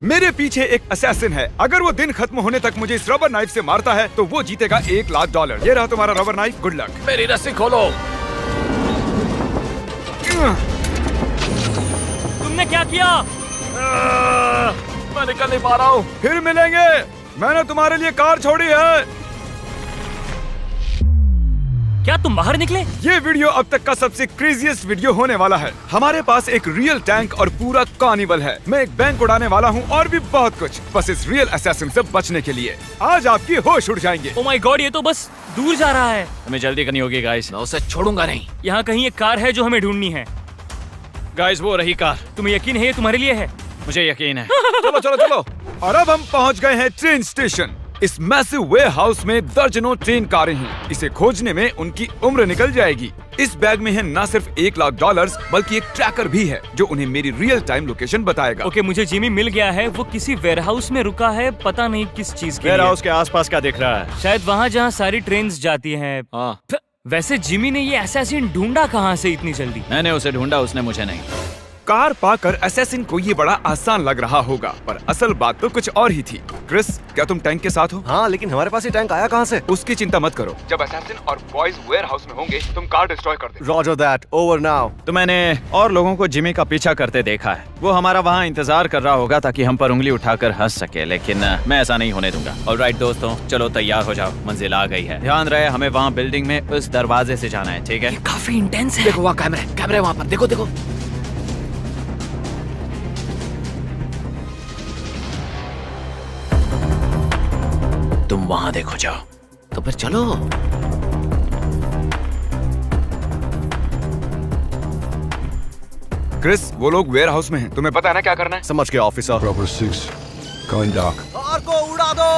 मेरे पीछे एक असैसिन है। अगर वो दिन खत्म होने तक मुझे इस रबर नाइफ से मारता है तो वो जीतेगा $1,00,000। ये रहा तुम्हारा रबर नाइफ, गुड लक। मेरी रस्सी खोलो। तुमने क्या किया? मैं निकल नहीं पा रहा हूँ। फिर मिलेंगे। मैंने तुम्हारे लिए कार छोड़ी है। क्या तुम बाहर निकले? ये वीडियो अब तक का सबसे क्रेजीएस्ट वीडियो होने वाला है। हमारे पास एक रियल टैंक और पूरा कार्निवल है। मैं एक बैंक उड़ाने वाला हूँ और भी बहुत कुछ, बस इस रियल असैसिन से बचने के लिए। आज आपकी होश उड़ जाएंगे। ओह माय गॉड, ये तो बस दूर जा रहा है। हमें जल्दी करनी होगी गाइस। मैं उसे छोड़ूंगा नहीं। यहाँ कहीं एक कार है जो हमें ढूंढनी है। गाइस वो रही कार। तुम्हें यकीन है ये तुम्हारे लिए है? मुझे यकीन है। चलो चलो चलो। और अब हम पहुँच गए हैं ट्रेन स्टेशन। इस मैसिव वेयरहाउस में दर्जनों ट्रेन कारें हैं। इसे खोजने में उनकी उम्र निकल जाएगी। इस बैग में है न सिर्फ $1,00,000 बल्कि एक ट्रैकर भी है जो उन्हें मेरी रियल टाइम लोकेशन बताएगा। ओके, मुझे जिमी मिल गया है। वो किसी वेयरहाउस में रुका है, पता नहीं किस चीज के लिए। वेयरहाउस के आसपास क्या दिख रहा है? शायद वहाँ जहाँ सारी ट्रेन जाती हैं। हाँ। वैसे जिमी ने ये असैसिन ढूंढा कहाँ से इतनी जल्दी? मैंने उसे ढूंढा, उसने मुझे नहीं। कार पाकर असैसिन को ये बड़ा आसान लग रहा होगा, पर असल बात तो कुछ और ही थी। क्रिस, क्या तुम टैंक के साथ हो? हाँ, लेकिन हमारे पास ये टैंक आया कहाँ से? उसकी चिंता मत करो। जब असैसिन और बॉयज वेयरहाउस में होंगे, तुम कार डिस्ट्रॉय कर दे। Roger that, over now. तो मैंने और लोगों को जिमी का पीछा करते देखा है। वो हमारा वहाँ इंतजार कर रहा होगा ताकि हम पर उंगली उठाकर हंस सके, लेकिन मैं ऐसा नहीं होने दूंगा। ऑलराइट दोस्तों, चलो तैयार हो जाओ, मंजिल आ गई है। ध्यान रहे, हमें वहाँ बिल्डिंग में उस दरवाजे से जाना है, ठीक है? काफी इंटेंस है। देखो वहाँ कैमरे वहाँ पर, देखो देखो। तुम वहाँ देखो, जाओ। तो फिर चलो। क्रिस, वो लोग वेयरहाउस में हैं। तुम्हें पता है ना क्या करना है? समझ गया officer. Rubber 6, going dark. Car को उड़ा दो।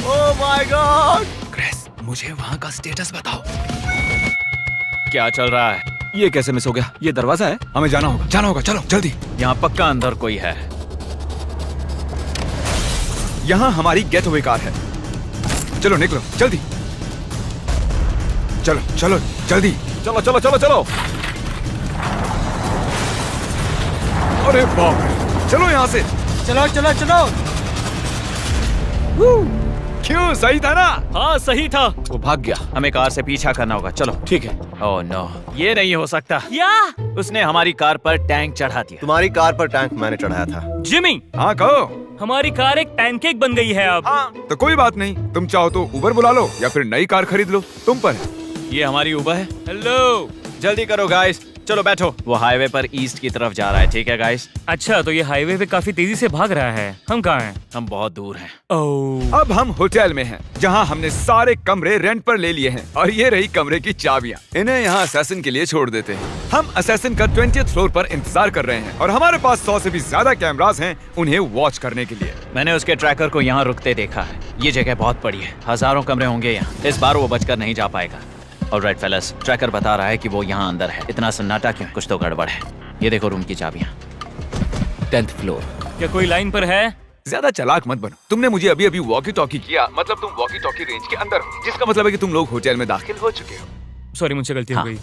Oh my God! क्रिस, मुझे वहाँ का स्टेटस बताओ। क्या चल रहा है? ये कैसे मिस हो गया? ये दरवाजा है। हमें जाना होगा, चलो जल्दी। यहाँ पक्का अंदर कोई है। यहाँ हमारी गेटअवे कार है। चलो निकलो, जल्दी। चलो चलो जल्दी। चलो चलो चलो चलो। अरे बाप रे, चलो यहाँ से। चलो चलो चलो। क्यों, सही था ना? हाँ सही था। वो भाग गया। हमें कार से पीछा करना होगा, चलो। ठीक है। ओह नो, ये नहीं हो सकता। क्या? उसने हमारी कार पर टैंक चढ़ा दिया। तुम्हारी कार पर टैंक मैंने चढ़ाया था। जिमी, हाँ कहो। हमारी कार एक पैनकेक बन गई है अब। हाँ तो कोई बात नहीं, तुम चाहो तो उबर बुला लो या फिर नई कार खरीद लो, तुम पर है। ये हमारी उबर है। हेलो, जल्दी करो गाइस, चलो बैठो। वो हाईवे पर ईस्ट की तरफ जा रहा है, ठीक है गाइस? अच्छा तो ये हाईवे पे काफी तेजी से भाग रहा है। हम कहाँ हैं? हम बहुत दूर हैं। ओह, अब हम होटल में हैं, जहाँ हमने सारे कमरे रेंट पर ले लिए हैं और ये रही कमरे की चाबियाँ। इन्हें यहाँ असैसिन के लिए छोड़ देते हैं। हम असैसिन का 20th फ्लोर पर इंतजार कर रहे हैं और हमारे पास 100 से भी ज्यादा कैमरास हैं उन्हें वॉच करने के लिए। मैंने उसके ट्रैकर को यहाँ रुकते देखा है। ये जगह बहुत बड़ी है, हजारों कमरे होंगे यहाँ। इस बार वो बचकर नहीं जा पाएगा। ऑलराइट फेलस, ट्रैकर बता रहा है कि वो यहाँ अंदर है। इतना सन्नाटा क्यों? कुछ तो गड़बड़ है। ये देखो रूम की चाबियाँ। 10th floor. क्या कोई लाइन पर है? ज्यादा चालाक मत बनो। तुमने मुझे अभी अभी वॉकी टॉकी किया, मतलब तुम वॉकी टॉकी रेंज के अंदर हो, जिसका मतलब है कि तुम लोग होटल में दाखिल हो चुके हो। सॉरी, मुझसे गलती हो हाँ। गई।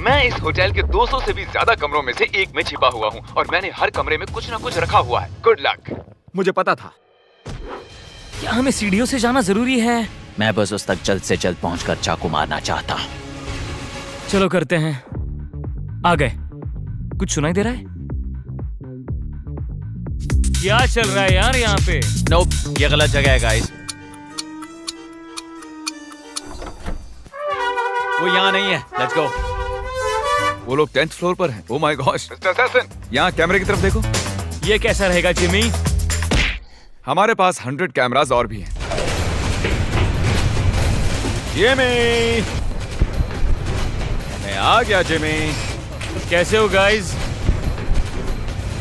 मैं इस होटल के 200 से भी ज्यादा कमरों में से एक में छिपा हुआ हूँ और मैंने हर कमरे में कुछ न कुछ रखा हुआ है। Good luck. मुझे पता था। क्या हमें सीढ़ियों से जाना जरूरी है? मैं बस उस तक जल्द से जल्द पहुंचकर चाकू मारना चाहता हूँ। चलो करते हैं। आ गए। कुछ सुनाई दे रहा है? क्या चल रहा है यार यहाँ पे? नोप, ये गलत जगह है गाइस। वो यहाँ नहीं है। Let's go. वो लोग 10th फ्लोर पर हैं। Oh my gosh. Mister assassin, यहाँ कैमरे की तरफ देखो। ये कैसा रहेगा जिमी? हमारे पास 100 कैमरास और भी हैं। जिमी, मैं आ गया जिमी। कैसे हो गाइस?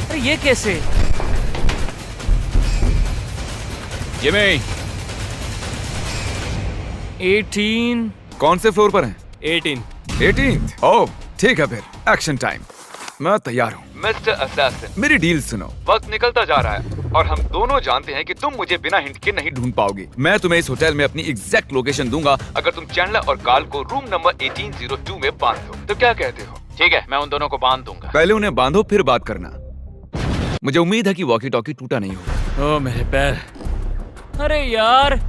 अरे ये कैसे? जिमी, 18। कौन से फ्लोर पर हैं? 18। 18th। ओह ठीक है, फिर एक्शन टाइम। मैं तैयार हूँ। मिस्टर असैसिन, मेरी डील सुनो। वक्त निकलता जा रहा है और हम दोनों जानते हैं कि तुम मुझे बिना हिंट के नहीं ढूंढ पाओगे। मैं तुम्हें इस होटल में अपनी एग्जैक्ट लोकेशन दूंगा अगर तुम चैंडलर और कार्ल को रूम नंबर 1802 में बांध दो। तो क्या कहते हो? ठीक है, मैं उन दोनों को बांध दूंगा। पहले उन्हें बांधो फिर बात करना। मुझे उम्मीद है कि वॉकी टॉकी टूटा नहीं होगा। ओ मेरे पैर। अरे यार।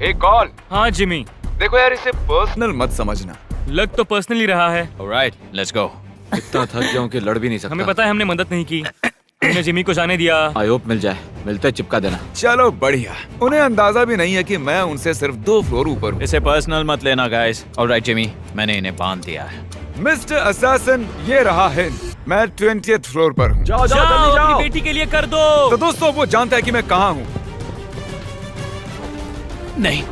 एक कॉल। हाँ जिमी, देखो यार, इसे पर्सनल मत समझना। लग तो पर्सनली रहा है। Alright, let's go. इतना थक गया हूँ कि लड़ भी नहीं सकता। हमें पता है हमने मदद नहीं की। हमने जिमी को जाने दिया। आई होप मिल जाए, मिलते चिपका देना। चलो बढ़िया। उन्हें अंदाजा भी नहीं है कि मैं उनसे सिर्फ 2 फ्लोर ऊपर हूँ। इसे पर्सनल मत लेना गाइस। ऑलराइट जिमी, मैंने इन्हें बांध दिया है। मिस्टर असैसिन, ये रहा है। मैं 20th फ्लोर पर हूँ। जाओ जाओ, जल्दी अपनी जाओ। बेटी के लिए कर तो दो। दोस्तों, वो जानता है कि मैं कहाँ हूँ। नहीं,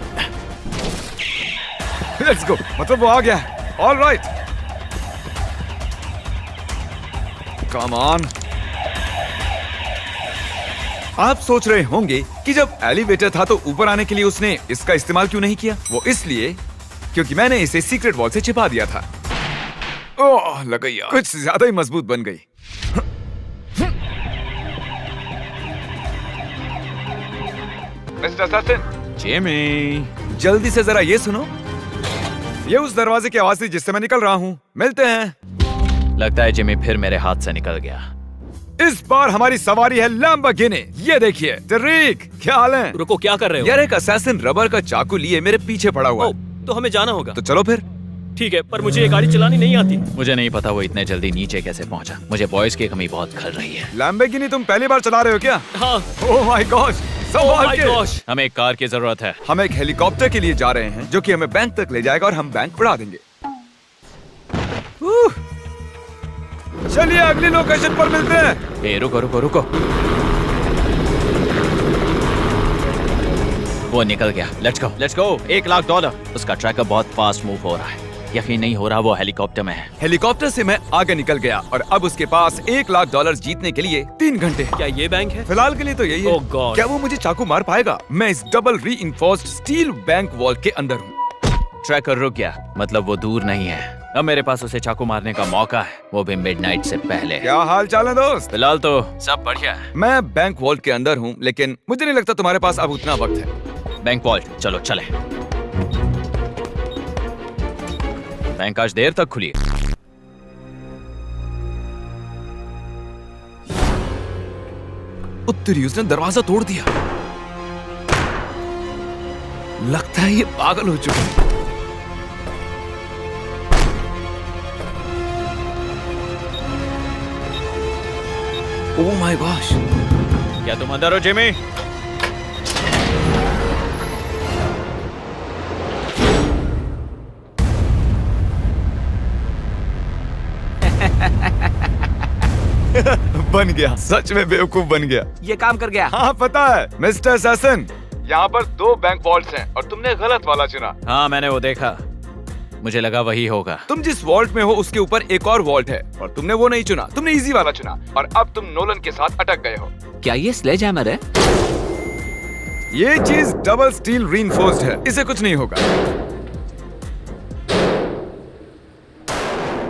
लेट्स गो। मतलब वो आ गया है। All right, come on. आप सोच रहे होंगे कि जब एलिवेटर था तो ऊपर आने के लिए उसने इसका इस्तेमाल क्यों नहीं किया। वो इसलिए क्योंकि मैंने इसे सीक्रेट वॉल से छिपा दिया था। ओह, लग गई यार। कुछ ज्यादा ही मजबूत बन गई। Mister assassin, Jimmy. जल्दी से जरा ये सुनो। ये उस दरवाजे की आवाज थी जिससे मैं निकल रहा हूँ। मिलते हैं। लगता है जिमी फिर मेरे हाथ से निकल गया। इस बार हमारी सवारी है लैम्बोर्गिनी। ये देखिए। तरीक, क्या हाल है? रुको, क्या कर रहे हो? यार, एक असैसिन रबर का चाकू लिए मेरे पीछे पड़ा हुआ ओ, है। तो हमें जाना होगा। तो चलो फिर। ठीक है, पर मुझे ये गाड़ी चलानी नहीं आती। मुझे नहीं पता वो इतने जल्दी नीचे कैसे पहुंचा। मुझे बॉयज की कमी बहुत खल रही है। लैम्बोर्गिनी तुम पहली बार चला रहे हो क्या? हाँ। ओह माय गॉश, ओह संभाल माय के। गॉश। हमें एक कार की जरूरत है। हम एक हेलीकॉप्टर के लिए जा रहे हैं जो कि हमें बैंक तक ले जाएगा और हम बैंक उड़ा देंगे। चलिए अगली लोकेशन पर मिलते हैं। ए, रुको रुको रुको। वो निकल गया। Let's go let's go. $1,00,000। उसका ट्रैकर बहुत फास्ट मूव हो रहा है। यकीन नहीं हो रहा वो हेलीकॉप्टर में है। हेलीकॉप्टर से मैं आगे निकल गया और अब उसके पास $1,00,000 जीतने के लिए 3 घंटे हैं। क्या ये बैंक है? फिलहाल के लिए तो यही है। Oh God. क्या वो मुझे चाकू मार पाएगा? मैं इस double reinforced steel bank wall के अंदर हूँ। ट्रैकर रुक गया, मतलब वो दूर नहीं है। अब मेरे पास उसे चाकू मारने का मौका है, वो भी मिडनाइट से पहले। क्या हाल चाल है दोस्त? फिलहाल तो सब बढ़िया है। मैं बैंक वॉल के अंदर हूँ, लेकिन मुझे नहीं लगता तुम्हारे पास अब उतना वक्त है। बैंक वॉल्ट, चलो चले। बैंक आज देर तक खुली है। उत्तरी उसने दरवाजा तोड़ दिया। लगता है ये पागल हो चुका है। Oh my gosh. क्या तुम अंदर हो जिमी? बन गया, सच में बेवकूफ बन गया। ये काम कर गया। हाँ पता है मिस्टर असैसिन, यहाँ पर 2 बैंक वॉल्ट्स हैं और तुमने गलत वाला चुना। हाँ मैंने वो देखा, मुझे लगा वही होगा। तुम जिस वॉल्ट में हो उसके ऊपर एक और वॉल्ट है और तुमने वो नहीं चुना, तुमने इजी वाला चुना और अब तुम नोलन के साथ अटक गए हो। क्या ये स्लेज हैमर है? ये चीज डबल स्टील रीइंफोर्स्ड है, इसे कुछ नहीं होगा।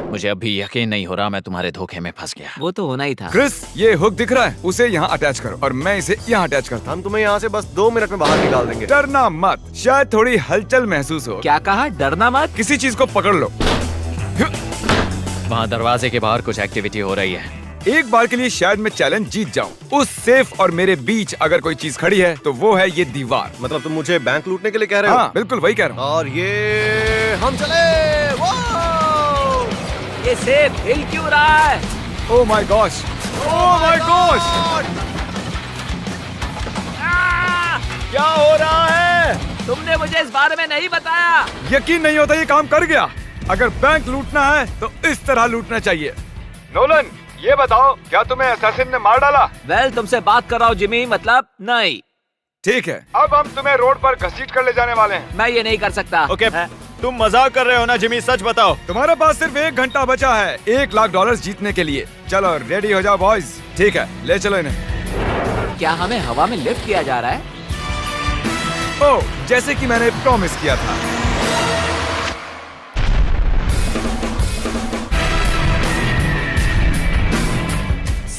मुझे अभी यकीन नहीं हो रहा मैं तुम्हारे धोखे में फंस गया। वो तो होना ही था। क्रिस, ये हुक दिख रहा है, उसे यहाँ अटैच करो और मैं इसे यहाँ अटैच करता हूँ। हम तुम्हें यहाँ से बस 2 मिनट में बाहर निकाल देंगे। डरना मत, शायद थोड़ी हलचल महसूस हो। क्या कहा? डरना मत। किसी चीज को पकड़ लो। वहाँ दरवाजे के बाहर कुछ एक्टिविटी हो रही है। एक बार के लिए शायद मैं चैलेंज जीत जाऊं। उस सेफ और मेरे बीच अगर कोई चीज खड़ी है तो वो है ये दीवार। मतलब तुम मुझे बैंक लूटने के लिए कह रहे हो? हाँ बिल्कुल वही कह रहा हूँ। और ये हम चले। ये सेब हिल क्यों रहा है? Oh my gosh, oh my gosh, क्या हो रहा है? तुमने मुझे इस बारे में नहीं बताया। यकीन नहीं होता ये काम कर गया। अगर बैंक लूटना है तो इस तरह लूटना चाहिए। नोलन, ये बताओ क्या तुम्हें असैसिन ने मार डाला? वेल, तुमसे बात कर रहा हूँ जिमी, मतलब नहीं। ठीक है, अब हम तुम्हें रोड पर घसीट कर ले जाने वाले हैं। मैं ये नहीं कर सकता। ओके, तुम मजाक कर रहे हो ना जिमी, सच बताओ। तुम्हारे पास सिर्फ 1 घंटा बचा है $1,00,000 जीतने के लिए। चलो रेडी हो जाओ बॉयज। ठीक है, ले चलो इन्हें। क्या हमें हवा में लिफ्ट किया जा रहा है? ओह, जैसे कि मैंने प्रॉमिस किया था।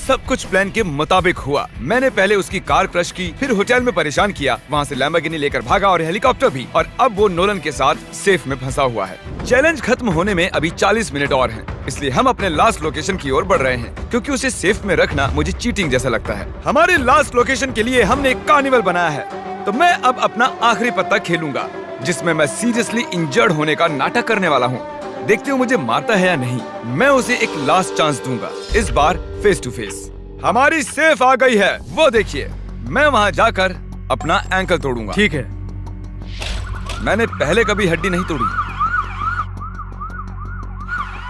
सब कुछ प्लान के मुताबिक हुआ। मैंने पहले उसकी कार क्रश की, फिर होटल में परेशान किया, वहाँ से लैम्बोर्गिनी लेकर भागा और हेलीकॉप्टर भी, और अब वो नोलन के साथ सेफ में फंसा हुआ है। चैलेंज खत्म होने में अभी 40 मिनट और हैं, इसलिए हम अपने लास्ट लोकेशन की ओर बढ़ रहे हैं, क्योंकि उसे सेफ में रखना मुझे चीटिंग जैसा लगता है। हमारे लास्ट लोकेशन के लिए हमने एक कार्निवल बनाया है, तो मैं अब अपना आखिरी पत्ता खेलूंगा, जिसमें मैं सीरियसली इंजर्ड होने का नाटक करने वाला हूँ। देखते हो मुझे मारता है या नहीं। मैं उसे एक लास्ट चांस दूंगा, इस बार फेस टू फेस। हमारी सेफ आ गई है, वो देखिए। मैं वहाँ जाकर अपना एंकल तोड़ूंगा। ठीक है। मैंने पहले कभी हड्डी नहीं तोड़ी।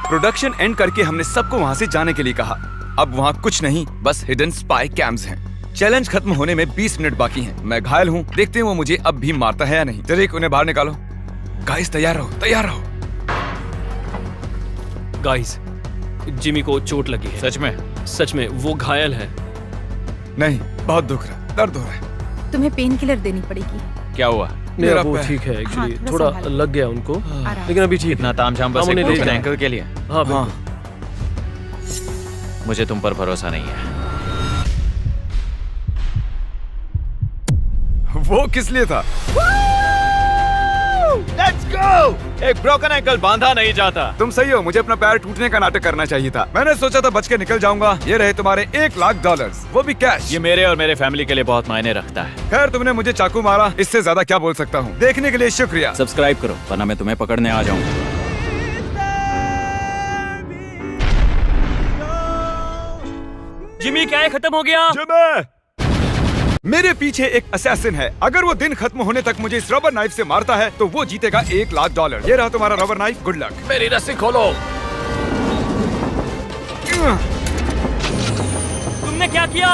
प्रोडक्शन एंड करके हमने सबको वहाँ से जाने के लिए कहा। अब वहाँ कुछ नहीं, बस हिडन स्पाई कैम्स हैं। चैलेंज खत्म होने में 20 मिनट बाकी हैं। मैं घायल हूँ, देखते हैं वो मुझे अब भी मारता है या नहीं। जरीक, उन्हें बाहर निकालो। गाइस तैयार रहो, तैयार रहो। गाइस, जिमी को चोट लगी है। सच में वो घायल है। नहीं, बहुत दुख रहा, दर्द हो रहा है। तुम्हें पेन किलर देनी पड़ेगी। क्या हुआ? मेरा वो पैर। ठीक है एक्चुअली, हाँ, थोड़ा संभालो। लग गया उनको, आराम। लेकिन अभी ठीक इतना है। तामझाम बस हम एक उन्हें ले broken जाएं। ankle के लिए? हाँ बिल्कुल। मुझे तुम पर भरोसा नहीं है। वो किस लिए था? Let's go! एक ब्रोकन एंकल बांधा नहीं जाता। तुम सही हो, मुझे अपना पैर टूटने का नाटक करना चाहिए था। मैंने सोचा था बच के निकल जाऊंगा। ये रहे तुम्हारे $1,00,000, वो भी कैश। ये मेरे और मेरे फैमिली के लिए बहुत मायने रखता है। खैर, तुमने मुझे चाकू मारा, इससे ज्यादा क्या बोल सकता हूँ। देखने के लिए शुक्रिया। सब्सक्राइब करो, वरना मैं तुम्हें पकड़ने आ जाऊंगा। जिमी, क्या है? खत्म हो गया? जिमी! मेरे पीछे एक असैसिन है। अगर वो दिन खत्म होने तक मुझे इस रबर नाइफ से मारता है तो वो जीतेगा $1,00,000। ये रहा तुम्हारा रबर नाइफ, गुड लक। मेरी रस्सी खोलो। तुमने क्या किया?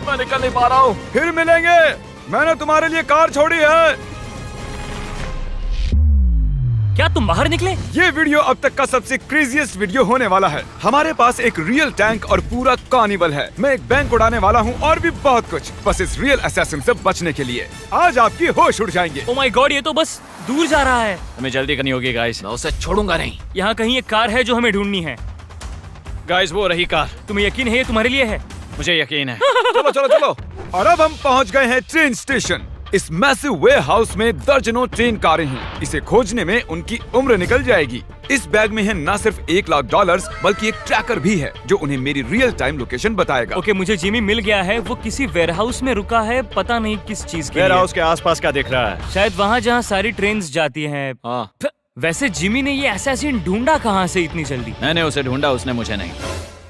मैं निकल नहीं पा रहा हूँ। फिर मिलेंगे। मैंने तुम्हारे लिए कार छोड़ी है। क्या तुम बाहर निकले? ये वीडियो अब तक का सबसे क्रेजीएस्ट वीडियो होने वाला है। हमारे पास एक रियल टैंक और पूरा कार्निवल है। मैं एक बैंक उड़ाने वाला हूँ और भी बहुत कुछ, बस इस रियल असैसिन से बचने के लिए। आज आपकी होश उड़ जाएंगे। ओ माय गॉड, ये तो बस दूर जा रहा है। हमें जल्दी करनी होगी गाइस। मैं उसे छोड़ूंगा नहीं। यहाँ कहीं एक कार है जो हमें ढूंढनी है। गाइस, वो रही कार। तुम्हें यकीन है ये तुम्हारे लिए है? मुझे यकीन है। चलो चलो चलो। और अब हम पहुंच गए हैं ट्रेन स्टेशन। इस मैसिव वेयरहाउस में दर्जनों ट्रेन कारें हैं। इसे खोजने में उनकी उम्र निकल जाएगी। इस बैग में है न सिर्फ $1,00,000 बल्कि एक ट्रैकर भी है जो उन्हें मेरी रियल टाइम लोकेशन बताएगा। ओके, मुझे जिमी मिल गया है। वो किसी वेयरहाउस में रुका है, पता नहीं किस चीज के वेयर लिए। हाउस के आसपास का दिख रहा है। शायद वहाँ जहाँ सारी ट्रेन जाती हैं। हाँ, वैसे जिमी ने ये असैसिन ढूंढा कहाँ से इतनी जल्दी? मैंने उसे ढूंढा, उसने मुझे नहीं।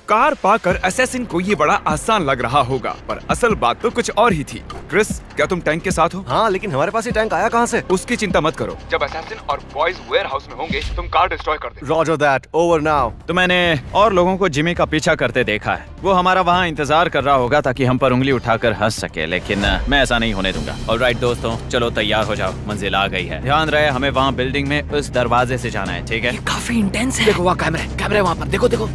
कार पाकर असैसिन को ये बड़ा आसान लग रहा होगा, पर असल बात तो कुछ और ही थी। क्रिस, क्या तुम टैंक के साथ हो? हाँ, लेकिन हमारे पास ये टैंक आया कहाँ से? उसकी चिंता मत करो। जब असैसिन और बॉयज वेयरहाउस में होंगे, तुम कार डिस्ट्रॉय कर देना। Roger that, over now. तो मैंने और लोगों को जिमी का पीछा करते देखा है। वो हमारा वहाँ इंतजार कर रहा होगा ताकि हम पर उंगली उठाकर हंस सके, लेकिन मैं ऐसा नहीं होने दूंगा। ऑलराइट दोस्तों, चलो तैयार हो जाओ, मंजिल आ गई है। ध्यान रहे, हमें वहाँ बिल्डिंग में उस दरवाजे से जाना है, ठीक है? काफी इंटेंस है। देखो वहाँ कैमरे वहाँ पर, देखो देखो।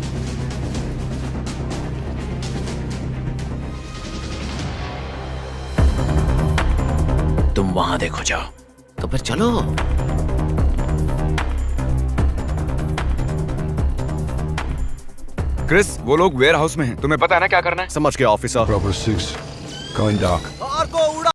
तुम वहाँ देखो जाओ। तो फिर चलो। क्रिस, वो लोग वेयरहाउस में हैं। तुम्हें पता है ना क्या करना है? समझ गया ऑफिसर। Proper 6. Going dark.